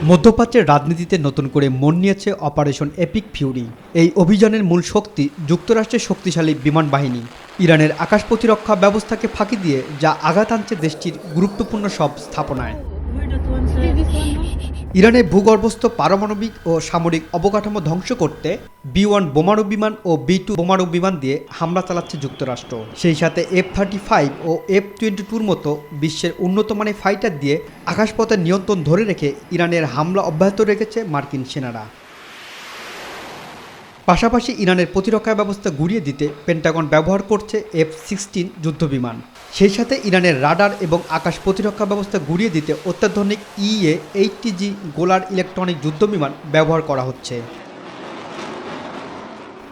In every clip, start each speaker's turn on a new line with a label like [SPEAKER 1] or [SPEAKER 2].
[SPEAKER 1] মধ্যপ্রাচ্যের রাজনীতিতে নতুন করে মন নিয়েছে অপারেশন এপিক ফিউরি। এই অভিযানের মূল শক্তি যুক্তরাষ্ট্রের শক্তিশালী বিমান বাহিনী। ইরানের আকাশ প্রতিরক্ষা ব্যবস্থাকে ফাঁকি দিয়ে যা আঘাত আনছে দেশটির গুরুত্বপূর্ণ সব স্থাপনায়। ইরানের ভূগর্ভস্থ পারমাণবিক ও সামরিক অবকাঠামো ধ্বংস করতে B-1 বোমারু বিমান ও B-2 বোমারু বিমান দিয়ে হামলা চালাচ্ছে যুক্তরাষ্ট্র। সেই সাথে F-35 ও F-22-র মতো বিশ্বের উন্নত মানের ফাইটার দিয়ে আকাশপথের নিয়ন্ত্রণ ধরে রেখে ইরানের হামলা অব্যাহত রেখেছে মার্কিন সেনারা। পাশাপাশি ইরানের প্রতিরক্ষা ব্যবস্থা গুঁড়িয়ে দিতে পেন্টাগন ব্যবহার করছে F-16 যুদ্ধবিমান। সেই সাথে ইরানের রাডার এবং আকাশ প্রতিরক্ষা ব্যবস্থা গুঁড়িয়ে দিতে অত্যাধুনিক EA-80G গোলার ইলেকট্রনিক যুদ্ধবিমান ব্যবহার করা হচ্ছে।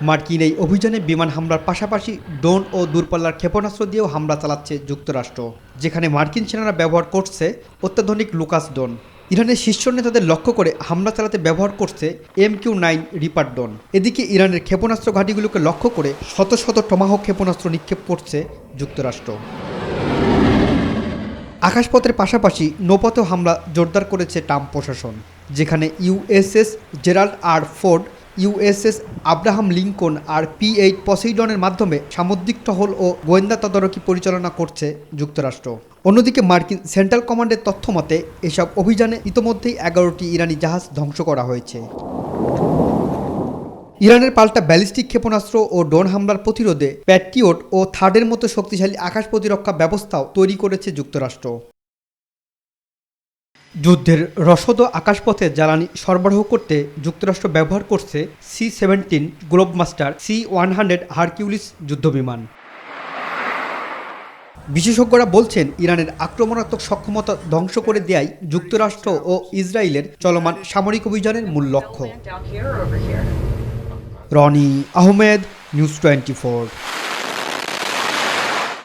[SPEAKER 1] মার্কিন এই অভিযানে বিমান হামলার পাশাপাশি ড্রোন ও দূরপাল্লার ক্ষেপণাস্ত্র দিয়েও হামলা চালাচ্ছে যুক্তরাষ্ট্র, যেখানে মার্কিন সেনারা ব্যবহার করছে অত্যাধুনিক লুকাস ড্রোন। ইরানের শীর্ষ নেতাদের লক্ষ্য করে হামলা চালাতে ব্যবহার করছে MQ-9 রিপার ড্রোন। এদিকে ইরানের ক্ষেপণাস্ত্র ঘাঁটিগুলোকে লক্ষ্য করে শত শত টমাহক ক্ষেপণাস্ত্র নিক্ষেপ করছে যুক্তরাষ্ট্র। আকাশপথের পাশাপাশি নৌপথেও হামলা জোরদার করেছে ট্রাম্প প্রশাসন, যেখানে USS Gerald R Ford, USS Abraham Lincoln আর P-8 পসেইডনের মাধ্যমে সামুদ্রিক টহল ও গোয়েন্দা তদারকি পরিচালনা করছে যুক্তরাষ্ট্র। অন্যদিকে মার্কিন সেন্ট্রাল কমান্ডের তথ্যমতে এসব অভিযানে ইতোমধ্যেই 11টি ইরানি জাহাজ ধ্বংস করা হয়েছে। ইরানের পাল্টা ব্যালিস্টিক ক্ষেপণাস্ত্র ও ড্রোন হামলার প্রতিরোধে প্যাট্রিয়ট ও থার্ডের মতো শক্তিশালী আকাশ প্রতিরক্ষা ব্যবস্থাও তৈরি করেছে যুক্তরাষ্ট্র। যুদ্ধের রসদ ও আকাশপথে জ্বালানি সরবরাহ করতে যুক্তরাষ্ট্র ব্যবহার করছে C-17 গ্লোবমাস্টার, C-100 হারকিউলিস যুদ্ধবিমান। বিশেষজ্ঞরা বলছেন, ইরানের আক্রমণাত্মক সক্ষমতা ধ্বংস করে দেয়াই যুক্তরাষ্ট্র ও ইসরায়েলের চলমান সামরিক অভিযানের মূল লক্ষ্য। রনি আহমেদ, নিউজ 24।